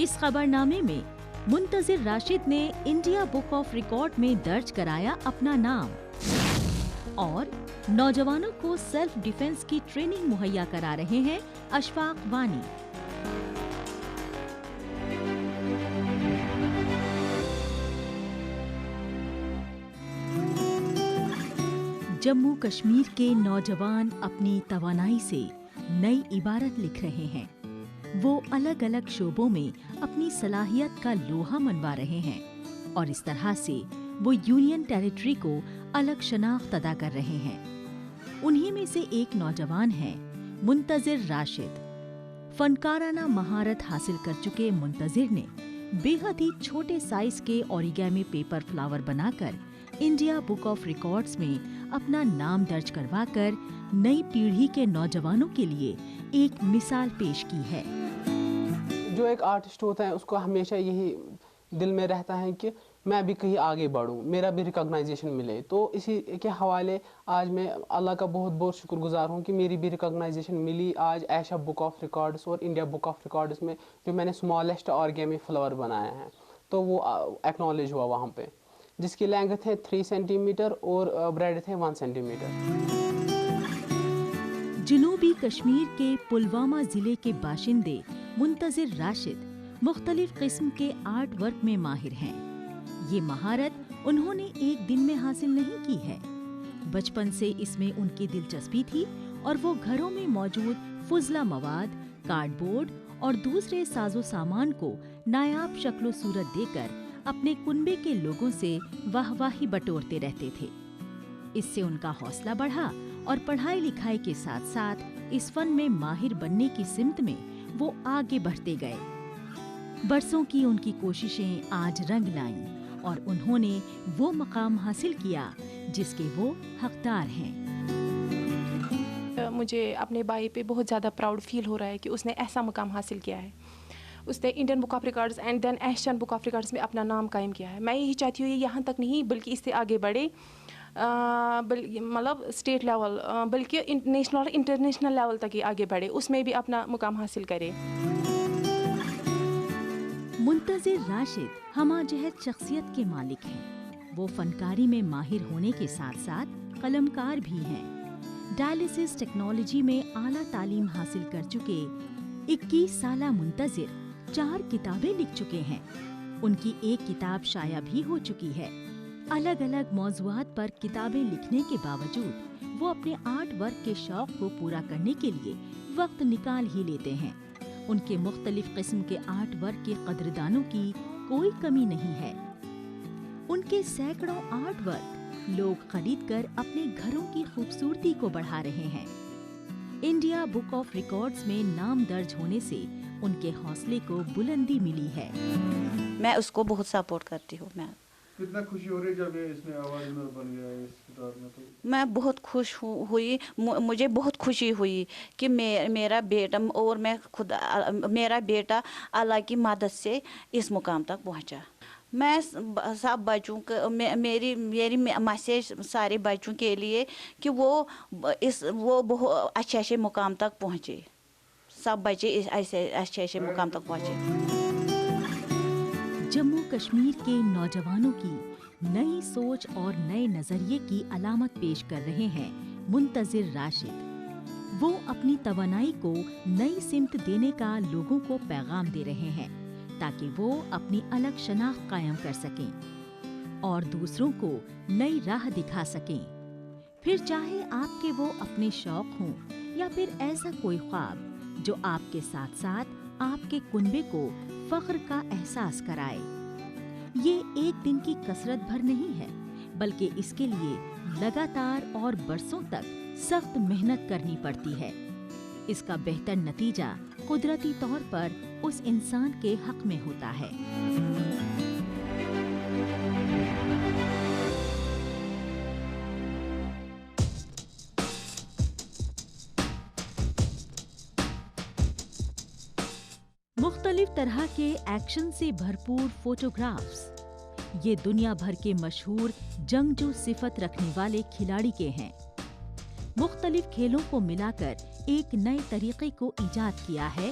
اس خبرنامے میں منتظر راشد نے انڈیا بک آف ریکارڈ میں درج کرایا اپنا نام اور نوجوانوں کو سیلف ڈیفنس کی ٹریننگ مہیا کرا رہے ہیں اشفاق وانی۔ جموں کشمیر کے نوجوان اپنی توانائی سے نئی عبارت لکھ رہے ہیں۔ وہ الگ الگ شعبوں میں اپنی صلاحیت کا لوہا منوا رہے ہیں اور اس طرح سے وہ یونین ٹیریٹری کو الگ شناخت ادا کر رہے ہیں۔ انہی میں سے ایک نوجوان ہیں منتظر راشد۔ فنکارانہ مہارت حاصل کر چکے منتظر نے بے حد ہی چھوٹے سائز کے اوریگامی پیپر فلاور بنا کر انڈیا بک آف ریکارڈز میں اپنا نام درج کروا کر نئی پیڑھی کے نوجوانوں کے لیے ایک مثال پیش کی ہے۔ جو ایک آرٹسٹ ہوتا ہے اس کو ہمیشہ یہی دل میں رہتا ہے کہ میں بھی کہیں آگے بڑھوں، میرا بھی ریکگنائزیشن ملے۔ تو اسی کے حوالے آج میں اللہ کا بہت بہت شکر گزار ہوں کہ میری بھی ریکگنائزیشن ملی آج ایشیا بک آف ریکارڈز اور انڈیا بک آف ریکارڈز میں، جو میں نے اسمالسٹ آرگیمی فلاور بنایا ہے تو وہ ایکنالج ہوا وہاں پہ، جس کی لینگتھ ہے 3 سینٹی میٹر اور بریڈتھ ہے 1 سینٹی میٹر۔ جنوبی کشمیر کے پلوامہ ضلع کے باشندے منتظر راشد مختلف قسم کے آرٹ ورک میں ماہر ہیں۔ یہ مہارت انہوں نے ایک دن میں حاصل نہیں کی ہے۔ بچپن سے اس میں ان کی دلچسپی تھی اور وہ گھروں میں موجود فضلہ مواد، کارڈ بورڈ اور دوسرے ساز و سامان کو نایاب شکل و صورت دے کر اپنے کنبے کے لوگوں سے واہ واہی بٹورتے رہتے تھے۔ اس سے ان کا حوصلہ بڑھا اور پڑھائی لکھائی کے ساتھ ساتھ اس فن میں ماہر بننے کی سمت میں وہ آگے بڑھتے گئے۔ برسوں کی ان کی کوششیں آج رنگ لائیں اور انہوں نے وہ مقام حاصل کیا جس کے وہ حقدار ہیں۔ مجھے اپنے بھائی پہ بہت زیادہ پراؤڈ فیل ہو رہا ہے کہ اس نے ایسا مقام حاصل کیا ہے۔ اس نے Indian book of records and then Asian book of records میں اپنا نام قائم کیا ہے۔ میں یہی چاہتی ہوں یہ یہاں تک نہیں بلکہ اس سے آگے بڑھے، مطلب اسٹیٹ لیول بلکہ نیشنل اور انٹرنیشنل لیول تک ہی آگے بڑھے، اس میں بھی اپنا مقام حاصل کرے۔ منتظر راشد ہمہ جہت شخصیت کے مالک ہیں۔ وہ فنکاری میں ماہر ہونے کے ساتھ ساتھ قلمکار بھی ہیں۔ ڈائلیسس ٹیکنالوجی میں اعلیٰ تعلیم حاصل کر چکے 21 سالہ منتظر 4 کتابیں لکھ چکے ہیں۔ ان کی ایک کتاب شائع بھی ہو چکی ہے۔ الگ الگ موضوعات پر کتابیں لکھنے کے باوجود وہ اپنے آرٹ ورک کے شوق کو پورا کرنے کے لیے وقت نکال ہی لیتے ہیں۔ ان کے مختلف قسم کے آرٹ ورک کے قدردانوں کی کوئی کمی نہیں ہے۔ ان کے سینکڑوں آرٹ ورک لوگ خرید کر اپنے گھروں کی خوبصورتی کو بڑھا رہے ہیں۔ انڈیا بک آف ریکارڈز میں نام درج ہونے سے ان کے حوصلے کو بلندی ملی ہے۔ میں اس کو بہت سپورٹ کرتی ہوں۔ میں کتنا خوشی ہو رہی جب اس میں آواز میں بن گیا اس کتاب میں؟ تو میں بہت خوش ہوئی، مجھے بہت خوشی ہوئی کہ میرا بیٹا اور میں خود، میرا بیٹا اللہ کی مدد سے اس مقام تک پہنچا۔ میں سب بچوں کو، میری میسیج سارے بچوں کے لیے کہ وہ بہت اچھے مقام تک پہنچے، سب بچے ایسے اچھے مقام تک پہنچے۔ جموں کشمیر کے نوجوانوں کی نئی سوچ اور نئے نظریے کی علامت پیش کر رہے ہیں منتظر راشد۔ وہ اپنی توانائی کو نئی سمت دینے کا لوگوں کو پیغام دے رہے ہیں تاکہ وہ اپنی الگ شناخت قائم کر سکیں اور دوسروں کو نئی راہ دکھا سکیں۔ پھر چاہے آپ کے وہ اپنے شوق ہوں یا پھر ایسا کوئی خواب جو آپ کے ساتھ ساتھ آپ کے کنبے کو فخر کا احساس کرائے۔ یہ ایک دن کی کثرت بھر نہیں ہے بلکہ اس کے لیے لگاتار اور برسوں تک سخت محنت کرنی پڑتی ہے۔ اس کا بہتر نتیجہ قدرتی طور پر اس انسان کے حق میں ہوتا ہے۔ مختلف طرح کے ایکشن سے بھرپور فوٹوگرافز یہ دنیا بھر کے مشہور جنگجو صفت رکھنے والے کھلاڑی کے ہیں۔ مختلف کھیلوں کو ملا کر ایک نئے طریقے کو ایجاد کیا ہے